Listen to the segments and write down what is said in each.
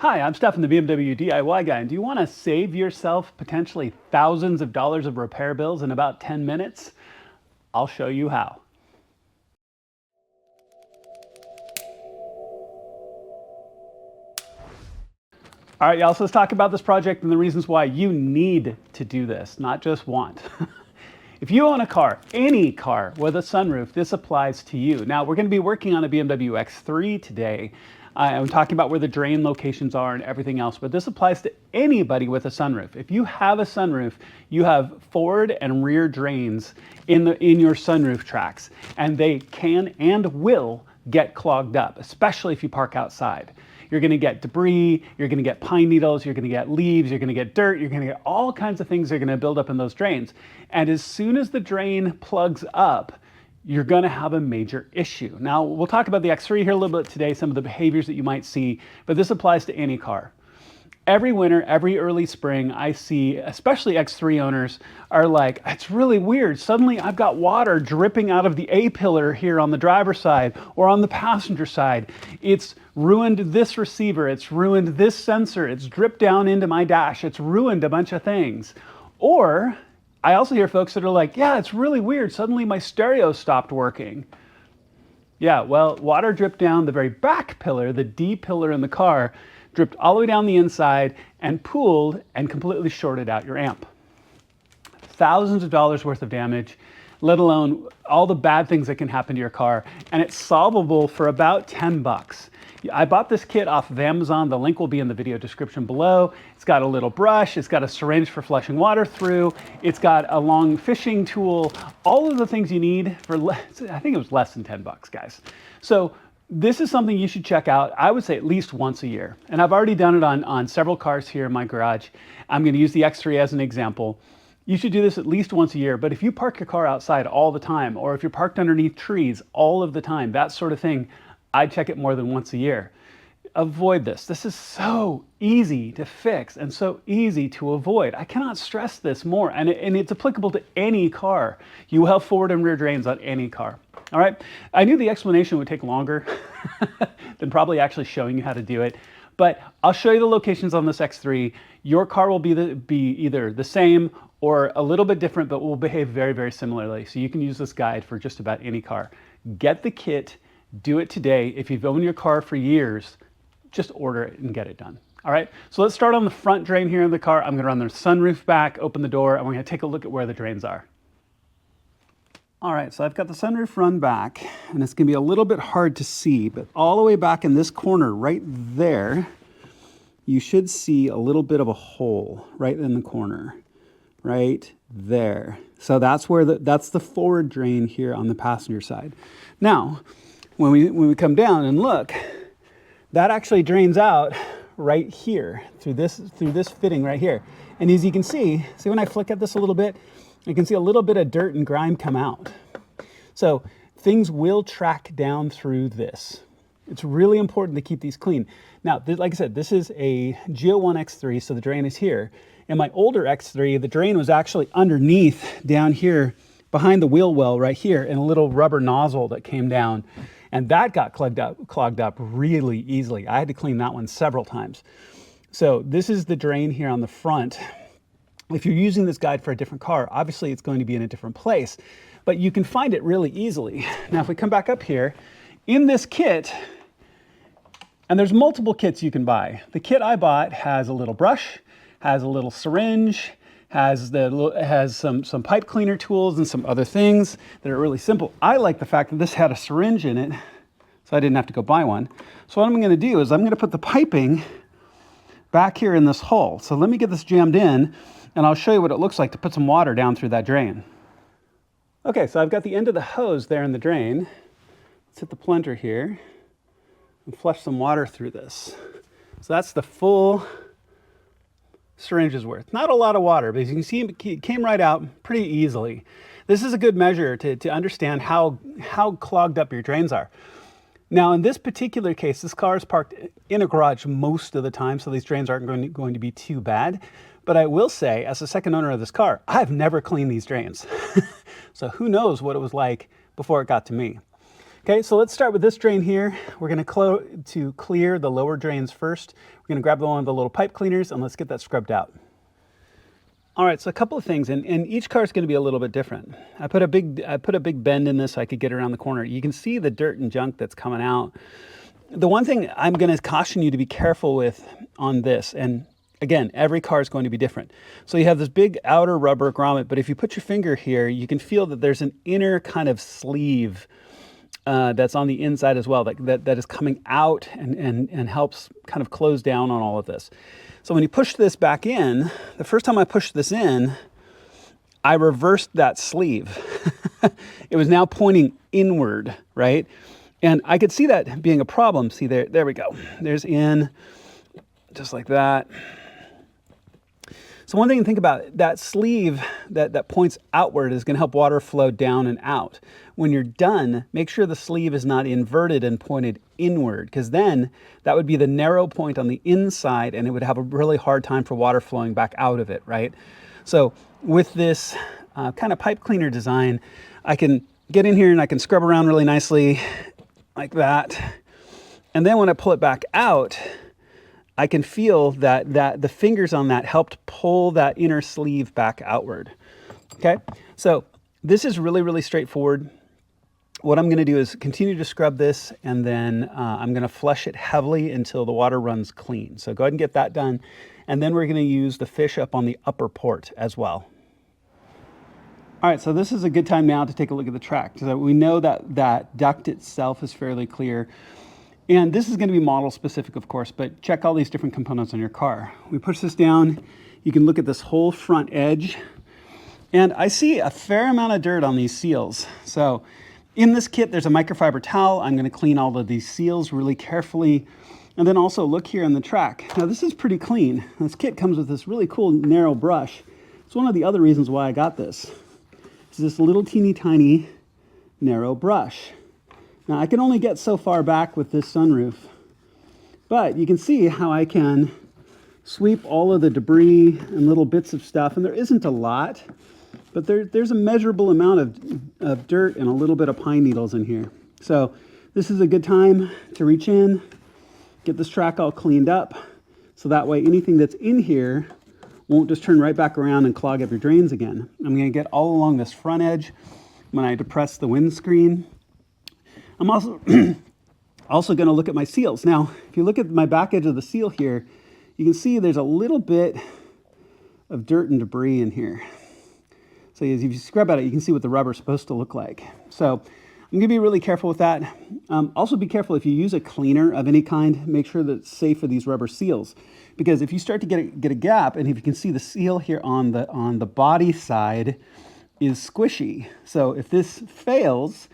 Hi, I'm Stefan, the BMW DIY guy, and do you want to save yourself potentially thousands of dollars of repair bills in about 10 minutes? I'll show you how. All right, y'all, so let's talk about this project and the reasons why you need to do this, not just want. If you own a car, any car with a sunroof, this applies to you. Now, we're going to be working on a BMW X3 today. I'm talking about where the drain locations are and everything else, but this applies to anybody with a sunroof. If you have a sunroof, you have forward and rear drains in your sunroof tracks, and they can and will get clogged up, especially if you park outside. You're going to get debris, you're going to get pine needles, you're going to get leaves, you're going to get dirt, you're going to get all kinds of things that are going to build up in those drains. And as soon as the drain plugs up, you're going to have a major issue. Now, we'll talk about the X3 here a little bit today, some of the behaviors that you might see, but this applies to any car. Every winter, every early spring, I see, especially X3 owners, are like, it's really weird. Suddenly I've got water dripping out of the A-pillar here on the driver's side or on the passenger side. It's ruined this receiver. It's ruined this sensor. It's dripped down into my dash. It's ruined a bunch of things. Or I also hear folks that are like, yeah, it's really weird. Suddenly my stereo stopped working. Yeah, well, water dripped down the very back pillar, the D pillar in the car, dripped all the way down the inside and pooled and completely shorted out your amp. Thousands of dollars worth of damage, let alone all the bad things that can happen to your car. And it's solvable for about 10 bucks. I bought this kit off of Amazon. The link will be in the video description below. It's got a little brush. It's got a syringe for flushing water through. It's got a long fishing tool. All of the things you need for, I think it was less than 10 bucks, guys. So this is something you should check out, I would say at least once a year. And I've already done it on several cars here in my garage. I'm going to use the X3 as an example. You should do this at least once a year, but if you park your car outside all the time, or if you're parked underneath trees all of the time, that sort of thing, I'd check it more than once a year. Avoid this. This is so easy to fix and so easy to avoid. I cannot stress this more, and it's applicable to any car. You will have forward and rear drains on any car. All right, I knew the explanation would take longer than probably actually showing you how to do it, but I'll show you the locations on this X3. Your car will be either the same or a little bit different, but will behave very, very similarly. So you can use this guide for just about any car. Get the kit, do it today. If you've owned your car for years, just order it and get it done. All right, so let's start on the front drain here in the car. I'm gonna run the sunroof back, open the door, and we're gonna take a look at where the drains are. All right, so I've got the sunroof run back, and it's gonna be a little bit hard to see, but all the way back in this corner right there, you should see a little bit of a hole right in the corner, right there. So that's where that's the forward drain here on the passenger side. Now, when we come down and look, that actually drains out right here through this fitting right here. And as you can see when I flick at this a little bit, you can see a little bit of dirt and grime come out. So things will track down through this. It's really important to keep these clean. Now, like I said, this is a G01 X3, so the drain is here. In my older X3, the drain was actually underneath down here behind the wheel well right here in a little rubber nozzle that came down. And that got clogged up really easily. I had to clean that one several times. So this is the drain here on the front. If you're using this guide for a different car, obviously it's going to be in a different place, but you can find it really easily. Now, if we come back up here, in this kit, and there's multiple kits you can buy. The kit I bought has a little brush, has a little syringe, has some pipe cleaner tools and some other things that are really simple. I like the fact that this had a syringe in it, so I didn't have to go buy one. So what I'm gonna do is I'm gonna put the piping back here in this hole. So let me get this jammed in, and I'll show you what it looks like to put some water down through that drain. Okay, so I've got the end of the hose there in the drain. Let's hit the plunger here and flush some water through this. So that's the full syringe's worth. Not a lot of water, but as you can see, it came right out pretty easily. This is a good measure to understand how clogged up your drains are. Now, in this particular case, this car is parked in a garage most of the time, so these drains aren't going to be too bad. But I will say, as a second owner of this car, I've never cleaned these drains. So who knows what it was like before it got to me. Okay, so let's start with this drain here. We're going to clear the lower drains first. We're going to grab one of the little pipe cleaners and let's get that scrubbed out. All right, so a couple of things, and each car is going to be a little bit different. I put a big bend in this so I could get around the corner. You can see the dirt and junk that's coming out. The one thing I'm going to caution you to be careful with on this, and again, every car is going to be different. So you have this big outer rubber grommet, but if you put your finger here, you can feel that there's an inner kind of sleeve that's on the inside as well, that is coming out and helps kind of close down on all of this. So when you push this back in, the first time I pushed this in, I reversed that sleeve. It was now pointing inward, right? And I could see that being a problem. See, there we go. There's in, just like that. So one thing to think about, that sleeve that points outward is going to help water flow down and out. When you're done, make sure the sleeve is not inverted and pointed inward, because then that would be the narrow point on the inside and it would have a really hard time for water flowing back out of it, right? So with this kind of pipe cleaner design, I can get in here and I can scrub around really nicely like that. And then when I pull it back out, I can feel that the fingers on that helped pull that inner sleeve back outward. Okay, so this is really, really straightforward. What I'm going to do is continue to scrub this, and then I'm going to flush it heavily until the water runs clean. So go ahead and get that done. And then we're going to use the fish up on the upper port as well. All right, so this is a good time now to take a look at the track. So we know that duct itself is fairly clear. And this is going to be model specific, of course, but check all these different components on your car. We push this down. You can look at this whole front edge. And I see a fair amount of dirt on these seals. So in this kit, there's a microfiber towel. I'm going to clean all of these seals really carefully. And then also look here on the track. Now this is pretty clean. This kit comes with this really cool narrow brush. It's one of the other reasons why I got this. It's this little teeny tiny narrow brush. Now I can only get so far back with this sunroof, but you can see how I can sweep all of the debris and little bits of stuff, and there isn't a lot, but there's a measurable amount of dirt and a little bit of pine needles in here. So this is a good time to reach in, get this track all cleaned up, so that way anything that's in here won't just turn right back around and clog up your drains again. I'm going to get all along this front edge when I depress the windscreen. I'm also going to look at my seals. Now, if you look at my back edge of the seal here, you can see there's a little bit of dirt and debris in here. So as you scrub at it, you can see what the rubber's supposed to look like. So I'm going to be really careful with that. Also be careful if you use a cleaner of any kind, make sure that it's safe for these rubber seals. Because if you start to get a gap, and if you can see the seal here on the body side is squishy. So if this fails,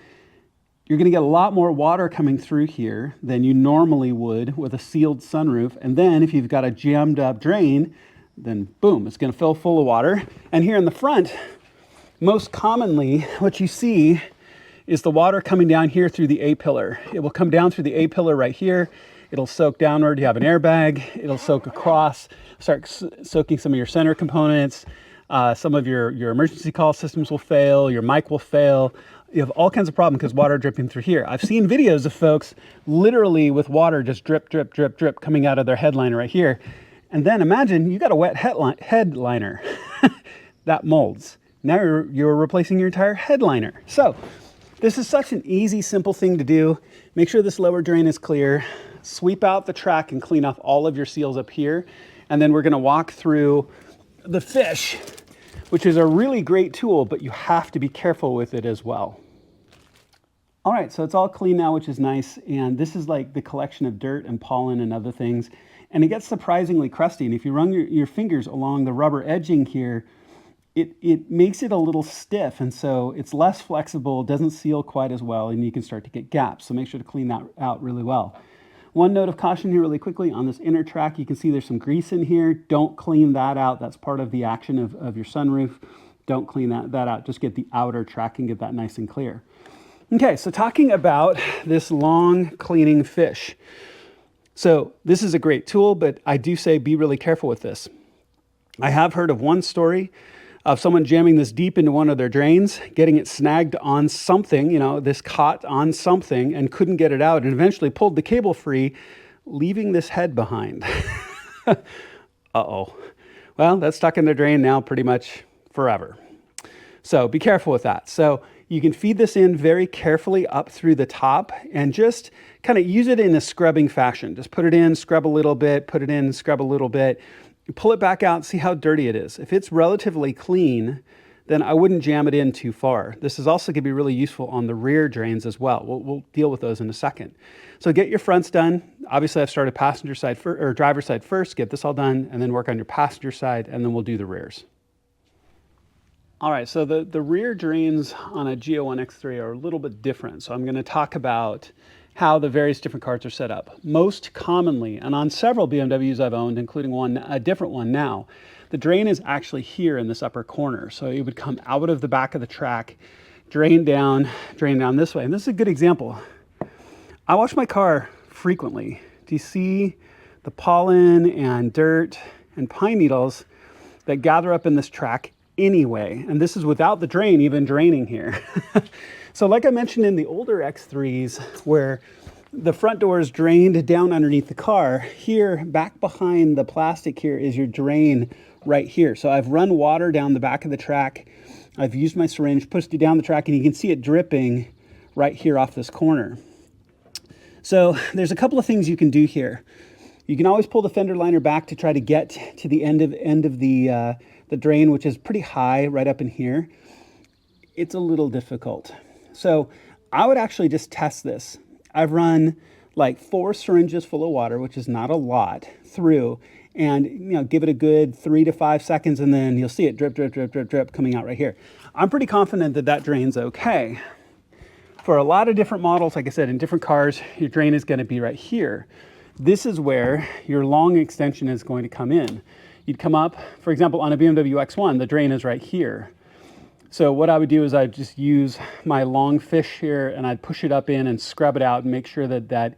you're going to get a lot more water coming through here than you normally would with a sealed sunroof. And then if you've got a jammed up drain, then boom, it's going to fill full of water. And here in the front, most commonly what you see is the water coming down here through the A-pillar. It will come down through the A-pillar right here. It'll soak downward. You have an airbag. It'll soak across, start soaking some of your center components. Some of your emergency call systems will fail. Your mic will fail. You have all kinds of problems because water dripping through here. I've seen videos of folks literally with water just drip, drip, drip, drip coming out of their headliner right here. And then imagine you got a wet headliner. That molds. Now you're replacing your entire headliner. So this is such an easy, simple thing to do. Make sure this lower drain is clear. Sweep out the track and clean off all of your seals up here. And then we're going to walk through the fish, which is a really great tool, but you have to be careful with it as well. All right, so it's all clean now, which is nice. And this is like the collection of dirt and pollen and other things. And it gets surprisingly crusty. And if you run your fingers along the rubber edging here, it makes it a little stiff. And so it's less flexible, doesn't seal quite as well, and you can start to get gaps. So make sure to clean that out really well. One note of caution here really quickly on this inner track, you can see there's some grease in here. Don't clean that out. That's part of the action of your sunroof. Don't clean that out. Just get the outer track and get that nice and clear. Okay, so talking about this long cleaning fish. So this is a great tool, but I do say be really careful with this. I have heard of one story of someone jamming this deep into one of their drains, getting it snagged on something, this caught on something and couldn't get it out and eventually pulled the cable free, leaving this head behind. Uh-oh. Well, that's stuck in the drain now pretty much forever. So be careful with that. So you can feed this in very carefully up through the top and just kind of use it in a scrubbing fashion. Just put it in, scrub a little bit, put it in, scrub a little bit, pull it back out and see how dirty it is. If it's relatively clean, then I wouldn't jam it in too far. This is also going to be really useful on the rear drains as well. We'll deal with those in a second. So get your fronts done. Obviously, I've started passenger side or driver's side first. Get this all done, and then work on your passenger side, and then we'll do the rears. All right, so the rear drains on a G01 X3 are a little bit different. So I'm going to talk about how the various different cars are set up. Most commonly, and on several BMWs I've owned, including a different one now, the drain is actually here in this upper corner. So it would come out of the back of the track, drain down this way. And this is a good example. I wash my car frequently. Do you see the pollen and dirt and pine needles that gather up in this track anyway? And this is without the drain even draining here. So like I mentioned in the older X3s, where the front door is drained down underneath the car, here back behind the plastic here is your drain right here. So I've run water down the back of the track. I've used my syringe, pushed it down the track, and you can see it dripping right here off this corner. So there's a couple of things you can do here. You can always pull the fender liner back to try to get to the end of the drain, which is pretty high right up in here. It's a little difficult. So I would actually just test this. I've run like 4 syringes full of water, which is not a lot, through, and give it a good 3 to 5 seconds, and then you'll see it drip, drip, drip, drip, drip coming out right here. I'm pretty confident that that drain's okay. For a lot of different models, like I said, in different cars, your drain is going to be right here. This is where your long extension is going to come in. You'd come up, for example, on a BMW X1, the drain is right here. So what I would do is I'd just use my long fish here and I'd push it up in and scrub it out and make sure that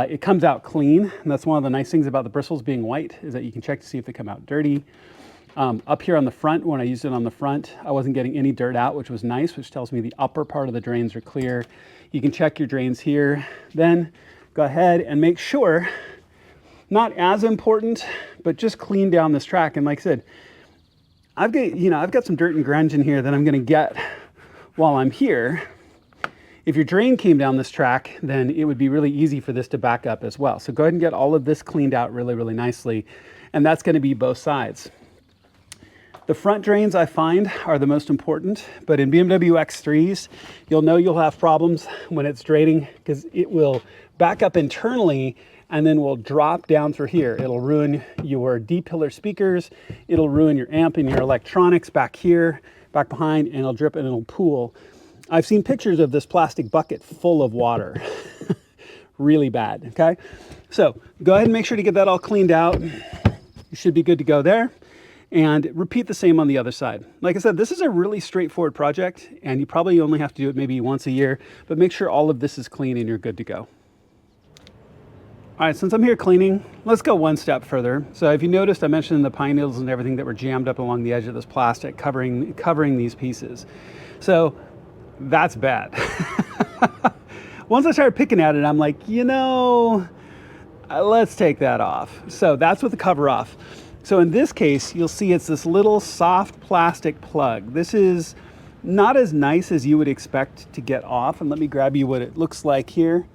it comes out clean. And that's one of the nice things about the bristles being white, is that you can check to see if they come out dirty. Up here on the front, when I used it on the front, I wasn't getting any dirt out, which was nice, which tells me the upper part of the drains are clear. You can check your drains here. Then go ahead and make sure, not as important, but just clean down this track. And like I said, I've got some dirt and grunge in here that I'm going to get while I'm here. If your drain came down this track, then it would be really easy for this to back up as well. So go ahead and get all of this cleaned out really, really nicely. And that's going to be both sides. The front drains, I find, are the most important, but in BMW X3s, you'll have problems when it's draining, because it will back up internally and then will drop down through here. It'll ruin your D-pillar speakers, it'll ruin your amp and your electronics back here, back behind, and it'll drip and it'll pool. I've seen pictures of this plastic bucket full of water. Really bad, okay? So go ahead and make sure to get that all cleaned out. You should be good to go there. And repeat the same on the other side. Like I said, this is a really straightforward project, and you probably only have to do it maybe once a year, but make sure all of this is clean and you're good to go. All right, since I'm here cleaning, let's go one step further. So if you noticed, I mentioned the pine needles and everything that were jammed up along the edge of this plastic, covering these pieces. So that's bad. Once I started picking at it, I'm like, let's take that off. So that's with the cover off. So in this case, you'll see it's this little soft plastic plug. This is not as nice as you would expect to get off. And let me grab you what it looks like here.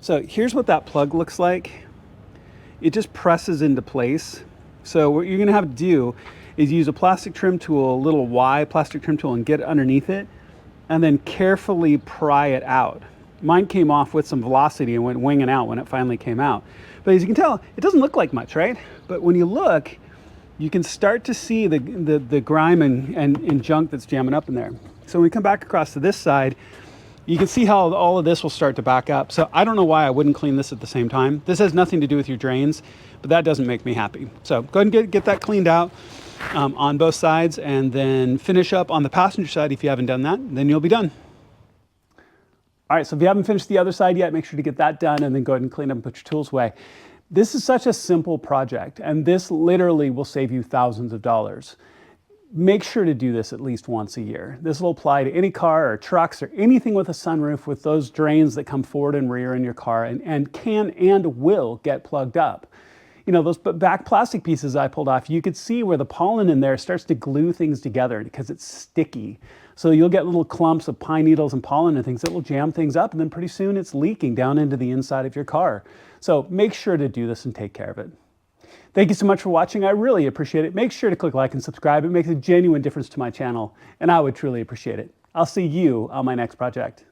So here's what that plug looks like. It just presses into place. So what you're gonna have to do is use a plastic trim tool, a little Y plastic trim tool, and get it underneath it, and then carefully pry it out. Mine came off with some velocity and went winging out when it finally came out. But as you can tell, it doesn't look like much, right? But when you look, you can start to see the grime and junk that's jamming up in there. So when we come back across to this side, you can see how all of this will start to back up. So I don't know why I wouldn't clean this at the same time. This has nothing to do with your drains, but that doesn't make me happy. So go ahead and get that cleaned out on both sides, and then finish up on the passenger side. If you haven't done that, then you'll be done. All right, so if you haven't finished the other side yet, make sure to get that done, and then go ahead and clean up and put your tools away. This is such a simple project, and this literally will save you thousands of dollars. make sure to do this at least once a year. This will apply to any car or trucks or anything with a sunroof with those drains that come forward and rear in your car and can and will get plugged up. You know, those back plastic pieces I pulled off, you could see where the pollen in there starts to glue things together because it's sticky. So you'll get little clumps of pine needles and pollen and things that will jam things up, and then pretty soon it's leaking down into the inside of your car. So make sure to do this and take care of it. Thank you so much for watching. I really appreciate it. Make sure to click like and subscribe. It makes a genuine difference to my channel, and I would truly appreciate it. I'll see you on my next project.